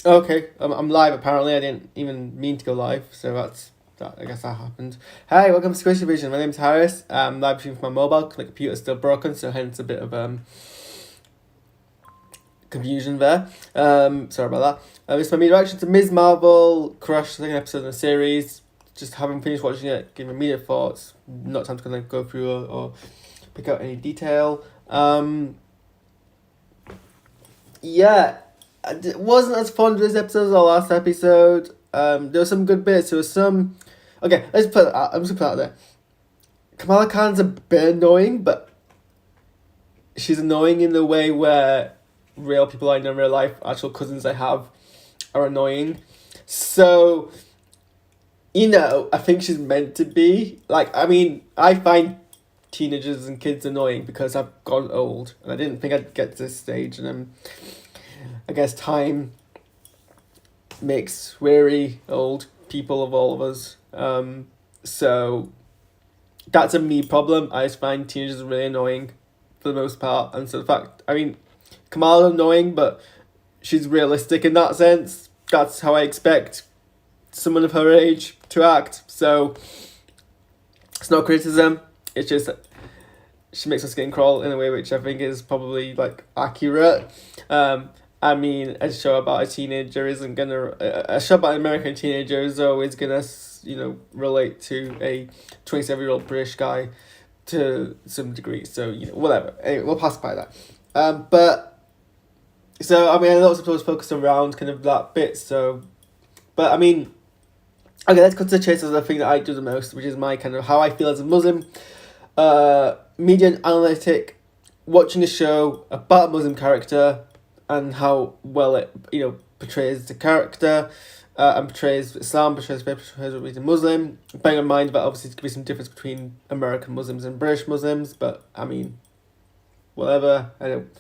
Okay, I'm live apparently. I didn't even mean to go live, so that. I guess that happened. Hi, welcome to SquishiVision. My name's Harris. I'm live streaming from my mobile because my computer's still broken, so hence a bit of confusion there. Sorry about that. It's my reaction to Ms. Marvel Crush, second episode in the series. Just haven't finished watching it. Give immediate thoughts. Not time to kind of go through or pick out any detail. Yeah. It wasn't as fun this episode as our last episode. There were some good bits. There was some. Okay, let's put. I'm just gonna put it out there. Kamala Khan's a bit annoying, but she's annoying in the way where real people I know in real life, actual cousins I have, are annoying. So, I think she's meant to be. I find teenagers and kids annoying because I've gone old and I didn't think I'd get to this stage, and I guess time makes weary old people of all of us. So that's a me problem. I just find teenagers really annoying for the most part. And so Kamala's annoying, but she's realistic in that sense. That's how I expect someone of her age to act. So it's not criticism. It's just she makes her skin crawl in a way which I think is probably accurate. A show about a teenager isn't gonna. A show about an American teenager is always gonna, relate to a 27-year-old British guy to some degree. So, whatever. Anyway, we'll pass by that. I know it's supposed to focus around kind of that bit, okay, let's cut to the chase of the thing that I do the most, which is my kind of how I feel as a Muslim, media analytic, watching a show about a Muslim character, and how well it, portrays the character, and portrays Islam, portrays being a Muslim. Bearing in mind that obviously there could be some difference between American Muslims and British Muslims, but whatever. I don't.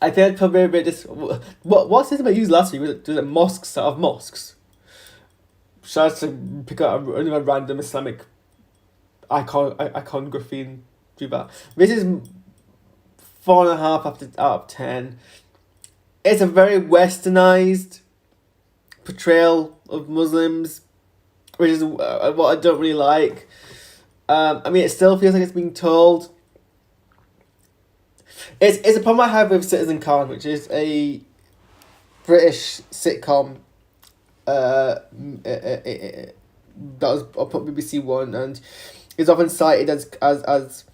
I think I'd probably a bit what system I used last week was it mosques out of mosques. Should I to pick out a random Islamic iconography and do that? This is 4.5 out of 10. It's a very westernized portrayal of Muslims, which is what I don't really like. It still feels like it's being told. It's a problem I have with Citizen Khan, which is a British sitcom. That was on BBC One, and is often cited as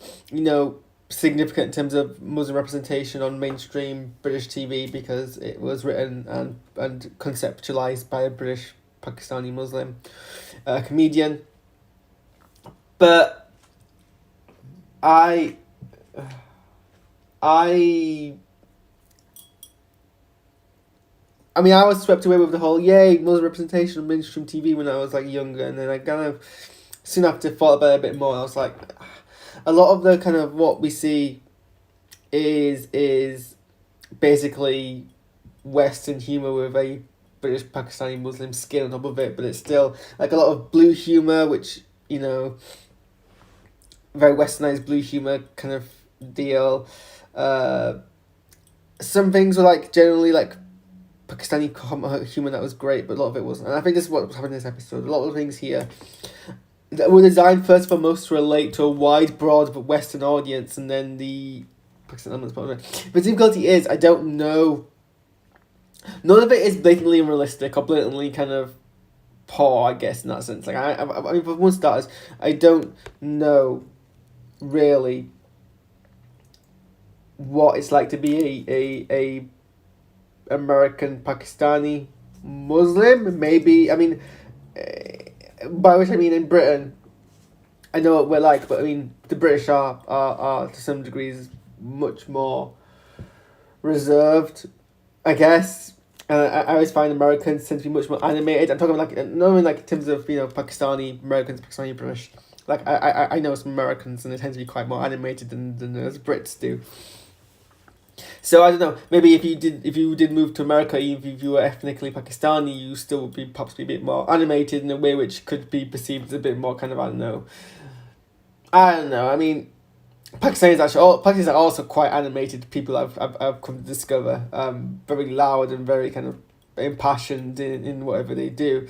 significant in terms of Muslim representation on mainstream British TV because it was written and conceptualized by a British Pakistani Muslim comedian. But I was swept away with the whole yay Muslim representation on mainstream TV when I was younger, and then I kind of soon after thought about it a bit more. I was like, a lot of the kind of what we see is basically Western humour with a British Pakistani Muslim skin on top of it, but it's still a lot of blue humour, which very westernized blue humour kind of deal. Some things were generally Pakistani humour that was great, but a lot of it wasn't. And I think this is what happened in this episode. A lot of things here that were designed first for most to relate to a wide, broad, but Western audience, and then the Pakistan elements. But the difficulty is, I don't know. None of it is blatantly unrealistic or blatantly kind of poor, I guess, in that sense. For one starters, I don't know really what it's like to be a American Pakistani Muslim. Maybe, by which I mean in Britain, I know what we're like, but the British are to some degrees much more reserved, I guess. I always find Americans tend to be much more animated. I'm talking not only in terms of Pakistani Americans, Pakistani British. I know some Americans and they tend to be quite more animated than us Brits do. So I don't know. Maybe if you did move to America, even if you were ethnically Pakistani, you still would be perhaps be a bit more animated in a way which could be perceived as a bit more kind of I don't know. Pakistanis are also quite animated people. I've come to discover, very loud and very kind of impassioned in whatever they do.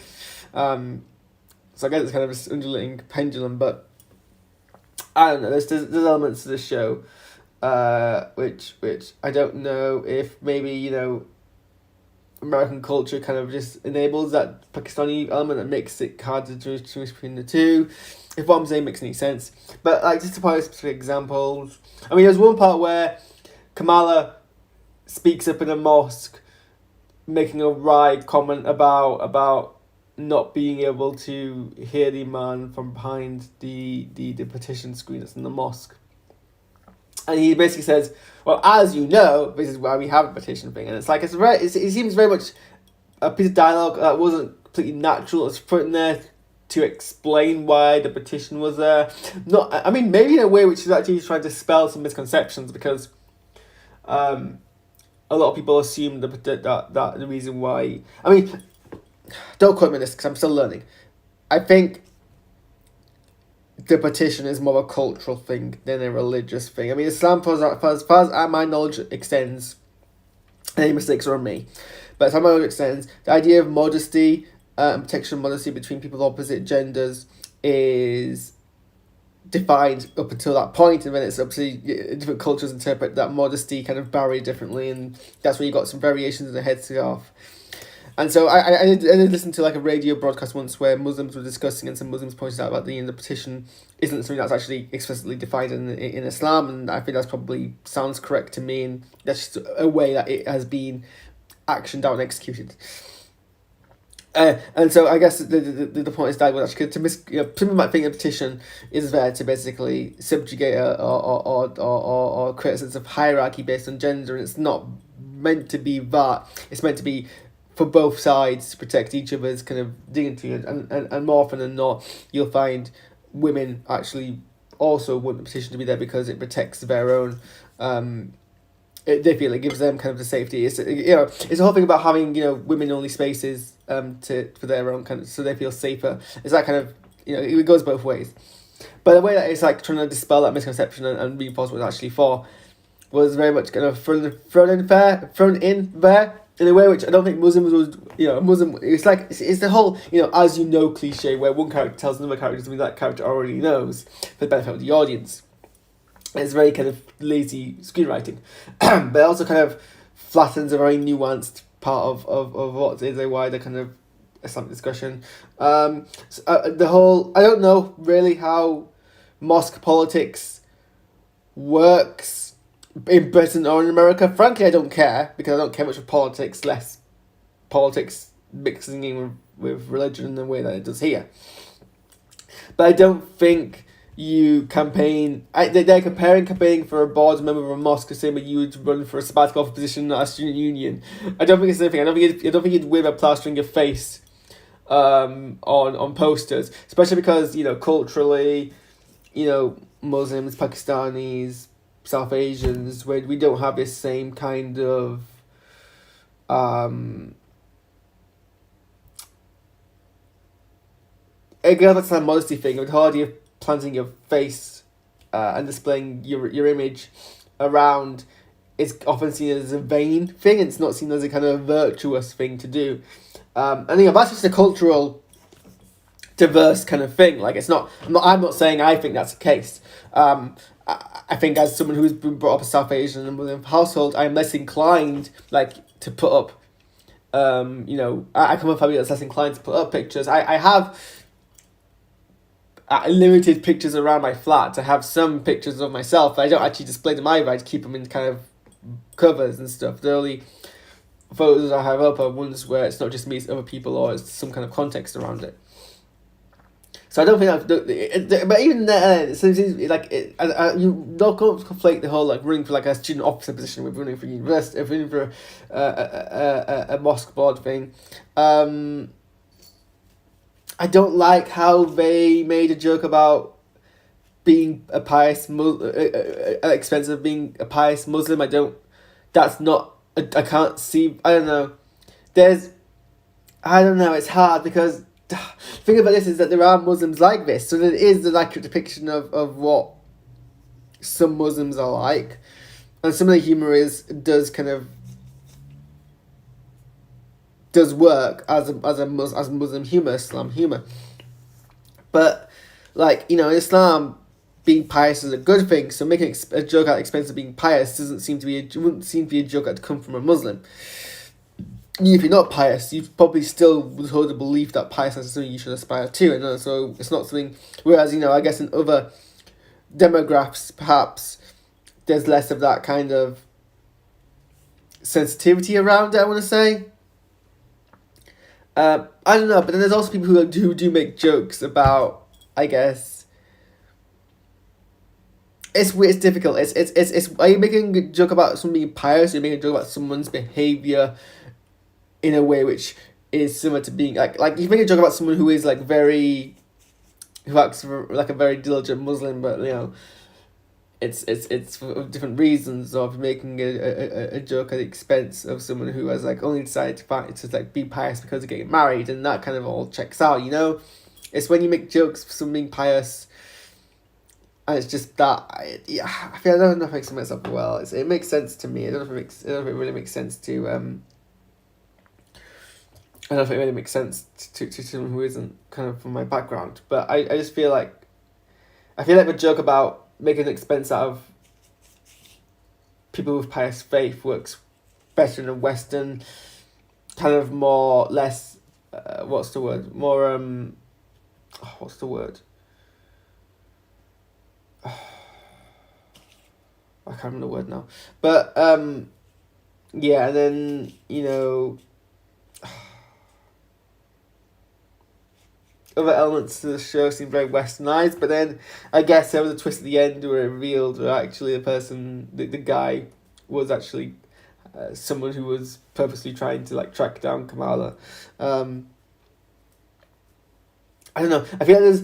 So I guess it's kind of this undulating pendulum, but I don't know. There's elements to the show, which I don't know if maybe American culture kind of just enables that Pakistani element that makes it harder to distinguish between the two. If what I'm saying makes any sense. But like just to point out specific examples. I mean, there's one part where Kamala speaks up in a mosque, making a wry comment about not being able to hear the man from behind the petition screen that's in the mosque. And he basically says, well, as you know, this is why we have a petition thing. And it's like, it seems very much a piece of dialogue that wasn't completely natural. It's put in there to explain why the petition was there. I mean, maybe in a way which is actually trying to dispel some misconceptions, because a lot of people assume that the reason why... I mean, don't quote me on this because I'm still learning. I think the petition is more a cultural thing than a religious thing. I mean, Islam, as far as my knowledge extends, any mistakes are on me, but as far as my knowledge extends, the idea of modesty and protection of modesty between people of opposite genders is defined up until that point, and then it's up to different cultures interpret that modesty kind of barrier differently, and that's where you got some variations in the headscarf. And so I did listen to like a radio broadcast once where Muslims were discussing, and some Muslims pointed out about the petition isn't something that's actually explicitly defined in Islam, and I think that's probably sounds correct to me, and that's just a way that it has been actioned out and executed. And so I guess the point is that actually people might think a petition is there to basically subjugate or create a sense of hierarchy based on gender, and it's not meant to be that. It's meant to be for both sides to protect each other's kind of dignity, and more often than not, you'll find women actually also want the petition to be there because it protects their own. They feel it gives them kind of the safety. It's it's a whole thing about having women only spaces for their own kind of, so they feel safer. It's that kind of it goes both ways. But the way that it's like trying to dispel that misconception and reinforce what it's actually for was very much kind of thrown in there in a way which I don't think Muslims would, Muslim, it's like, it's the whole, as you know cliche where one character tells another character something that character already knows for the benefit of the audience. It's very kind of lazy screenwriting. But it also kind of flattens a very nuanced part of what is a wider kind of Islamic discussion. The whole, I don't know really how mosque politics works in Britain or in America. Frankly, I don't care, because I don't care much for politics, less politics mixing in with religion in the way that it does here. But I don't think you campaign... They're campaigning for a board member of a mosque the same way you would run for a sabbatical position at a student union. I don't think it's the same thing. I don't think you'd wear a plaster in your face on posters, especially because, culturally, Muslims, Pakistanis, South Asians, where we don't have this same kind of again, that's that modesty thing. With the whole idea of planting your face and displaying your image around is often seen as a vain thing, and it's not seen as a kind of virtuous thing to do. And that's just a cultural diverse kind of thing. Like, it's not. I'm not saying I think that's the case. I think as someone who's been brought up in South Asian and Muslim household, I'm less inclined to put up. I come from a family that's less inclined to put up pictures. I have limited pictures around my flat to have some pictures of myself. I don't actually display them either. I keep them in kind of covers and stuff. The only photos I have up are ones where it's not just me, it's other people, or it's some kind of context around it. So I don't think but even then, you don't conflate the whole running for a student officer position with running for university, running for a mosque board thing. I don't like how they made a joke about being a pious at the expense of being a pious Muslim. I can't see. I don't know. It's hard because the thing about this is that there are Muslims like this, so there is an accurate depiction of what some Muslims are like, and some of the humor does work as Muslim humor, Islam humor, but like, in Islam, being pious is a good thing. So making a joke at the expense of being pious wouldn't seem to be a joke that come from a Muslim. If you're not pious, you probably still would hold the belief that pious is something you should aspire to, and so it's not something. Whereas, I guess in other demographics, perhaps there's less of that kind of sensitivity around it, I want to say. I don't know, but then there's also people who do make jokes about, I guess. It's weird. It's difficult. It's. Are you making a joke about someone being pious? Or are you making a joke about someone's behavior in a way which is similar to being like you make a joke about someone who is like who acts like a very diligent Muslim, but it's for different reasons, or making a joke at the expense of someone who has like only decided to like be pious because they're getting married, and that kind of all checks out. It's when you make jokes for someone being pious, and it's just that I don't know if I explain myself well. It makes sense to me. I don't know if it really makes sense to I don't know if it really makes sense to someone who isn't kind of from my background, but I just feel like the joke about making an expense out of people with pious faith works better in a Western kind of less what's the word I can't remember the word now, but yeah, and then other elements to the show seem very westernized, but then I guess there was a twist at the end where it revealed where actually the guy was actually someone who was purposely trying to like track down Kamala. I don't know. I feel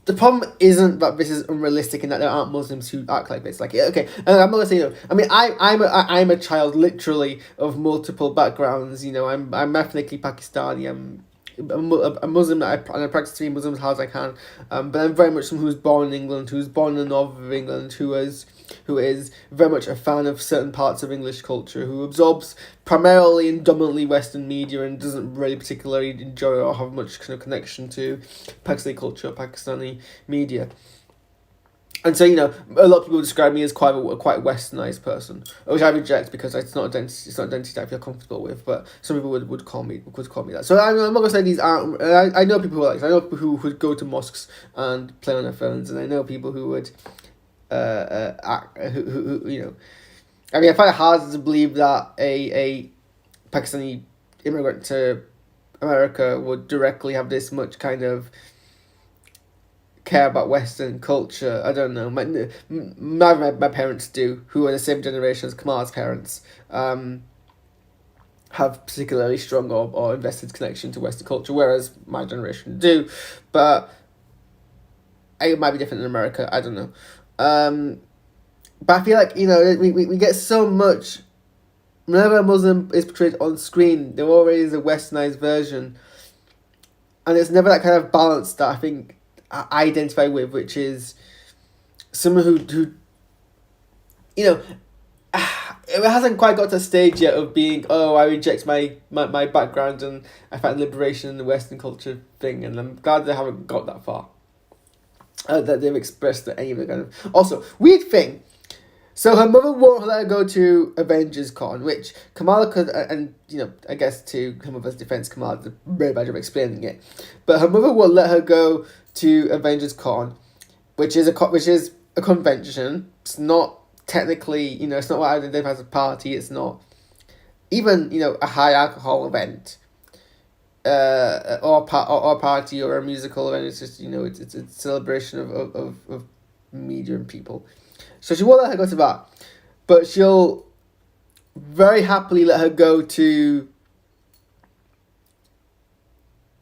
the problem isn't that this is unrealistic and that there aren't Muslims who act like this. Like, okay, I'm not gonna say I mean, I'm a child literally of multiple backgrounds. I'm ethnically Pakistani. I'm a Muslim, and I practice to be Muslim as hard as I can. But I'm very much someone who was born in England, who was born in the north of England, who is very much a fan of certain parts of English culture, who absorbs primarily and dominantly Western media and doesn't really particularly enjoy or have much kind of connection to Pakistani culture or Pakistani media. And so, a lot of people describe me as quite a westernized person, which I reject because it's not an identity that I feel comfortable with. But some people would call me that. So I'm not gonna say these aren't. I know people who I know people who would go to mosques and play on their phones, and I know people who would, act, who I mean, I find it hard to believe that a Pakistani immigrant to America would directly have this much kind of care about Western culture. I don't know. My parents do, who are the same generation as Kamala's parents, have particularly strong or invested connection to Western culture, whereas my generation do. But it might be different in America. I don't know. But I feel like, we get so much. Whenever a Muslim is portrayed on screen, there always is a westernized version. And it's never that kind of balance that I think I identify with, which is someone who it hasn't quite got to a stage yet of being, I reject my background and I find liberation in the Western culture thing, and I'm glad they haven't got that far. That they've expressed any of the kind of... Also, weird thing. So her mother won't let her go to Avengers Con, which Kamala could, and I guess to her mother's defense, Kamala did a very bad job explaining it. But her mother won't let her go to Avengers Con, which is a convention. It's not technically, it's not what I identify as a party. It's not even, a high alcohol event, or a party or a musical event. It's just, it's a celebration of media and people. So she won't let her go to that, but she'll very happily let her go to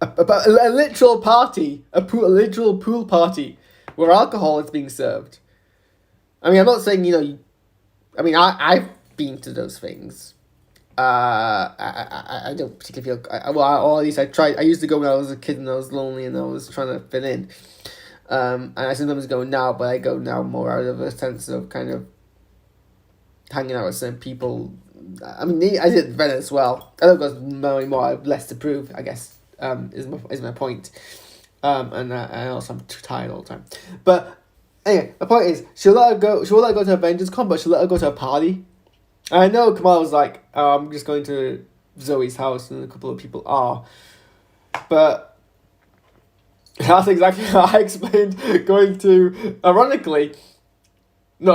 a literal party, a literal pool party, where alcohol is being served. I mean, I'm not saying, I've been to those things. I don't particularly feel, or at least I tried. I used to go when I was a kid and I was lonely and I was trying to fit in. And I sometimes go now, but I go now more out of a sense of kind of hanging out with certain people. I mean, I did then as well. I don't go more more. I have less to prove, I guess, is my point. And I also I'm too tired all the time. But anyway, the point is, she'll let her go. She'll let her go to Avengers Con, but she'll let her go to a party. And I know Kamala was like, oh, I'm just going to Zoe's house, and a couple of people are. But that's exactly how I explained going to, not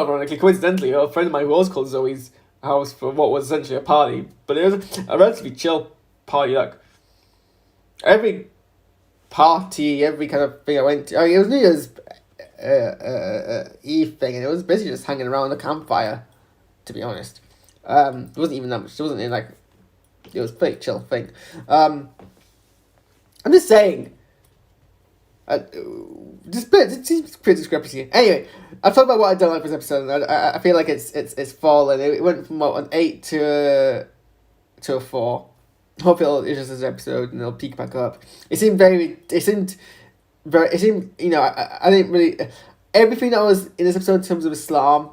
ironically, coincidentally, a friend of mine who was called Zoe's house for what was essentially a party. But it was a relatively chill party. Like, every party, every kind of thing I went to, I mean, it was New Year's Eve thing, and it was basically just hanging around the campfire, to be honest. It wasn't even that much. It wasn't like, it was a pretty chill thing. I'm just saying, just pretty discrepancy. Anyway, I've talked about what I don't like for this episode, and I feel like it's fallen. It went from what, an 8 to a 4. Hope it's just this episode and it'll peak back up. It seemed, you know, I didn't really, everything that was in this episode in terms of Islam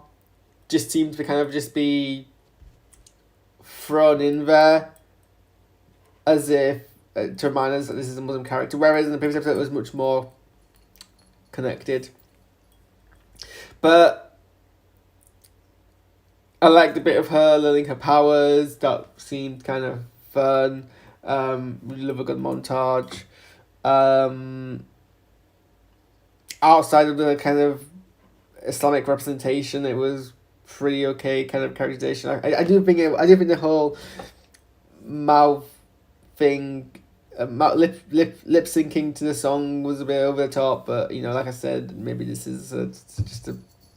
just seemed to kind of just be thrown in there as if to remind us that this is a Muslim character, whereas in the previous episode it was much more connected. But I liked a bit of her learning her powers. That seemed kind of fun. Really love a good montage. Outside of the kind of Islamic representation, it was pretty okay kind of characterization. I do think the whole mouth thing, lip syncing to the song was a bit over the top, but you know, like I said, maybe this is just a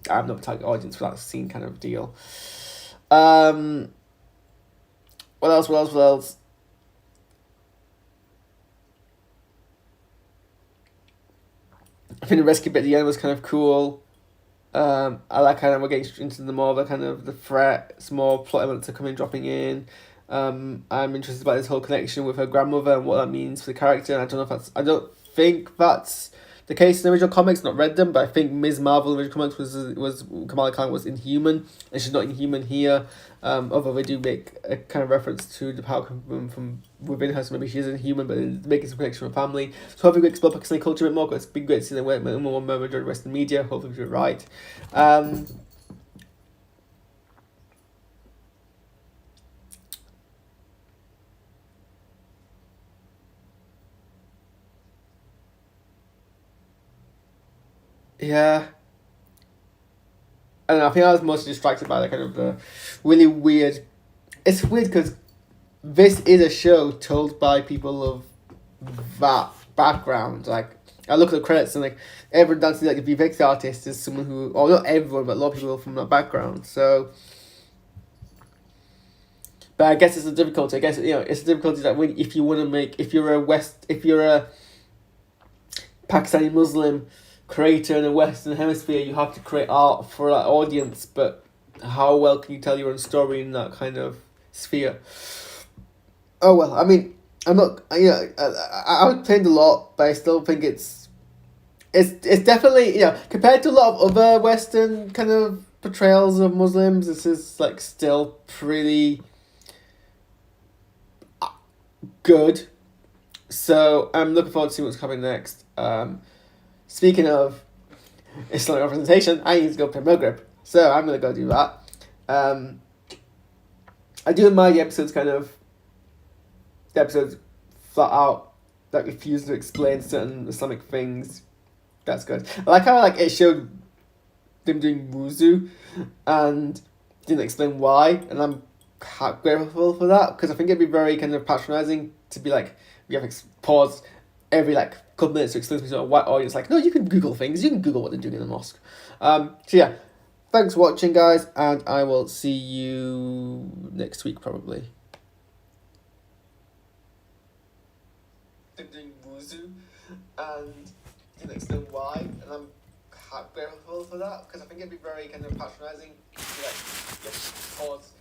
I'm not a target audience for that scene kind of deal. What else? I think the rescue bit at the end was kind of cool. I like kind of we're getting into the more of the kind of the threats, more plot elements are dropping in. I'm interested about this whole connection with her grandmother and what that means for the character. And I don't think that's the case in the original comics. Not read them, but I think Ms. Marvel in the original comics was Kamala Khan was Inhuman, and she's not Inhuman here. Although they do make a kind of reference to the power from within her, so maybe she is Inhuman, but making some connection with family. So hopefully we explore Pakistani culture a bit more, because it's been great to see them work more majority of Western media. Hopefully we do it right. Yeah. I don't know, I think I was mostly distracted by the kind of the really weird. It's weird because this is a show told by people of that background. Like, I look at the credits and like everyone dancing like the VFX artist is someone who, or not everyone, but a lot of people from that background. So, but I guess it's a difficulty. I guess it's a difficulty that if you're a Pakistani Muslim creator in the Western Hemisphere, you have to create art for that audience. But how well can you tell your own story in that kind of sphere? Oh well, I mean, I'm not. I've played a lot, but I still think it's definitely compared to a lot of other Western kind of portrayals of Muslims, this is like still pretty good. So I'm looking forward to seeing what's coming next. Speaking of Islamic representation, I need to go play Maghrib, so I'm gonna go do that. I do admire the episodes flat out that refuse to explain certain Islamic things. That's good. I like how it showed them doing wuzu and didn't explain why, and I'm grateful for that, because I think it'd be very kind of patronizing to be like, we have to pause every couple minutes to explain to a white audience, no, you can Google things, you can Google what they're doing in the mosque. So yeah, thanks for watching, guys, and I will see you next week probably. Doing wuzu and didn't explain why, and I'm grateful for that, because I think it'd be very kind of patronizing to be pause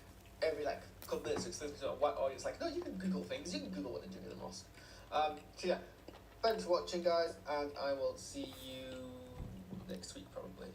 every couple minutes to explain to a white audience, no, you can Google things, you can Google what they're doing in the mosque. So yeah, thanks for watching, guys, and I will see you next week probably.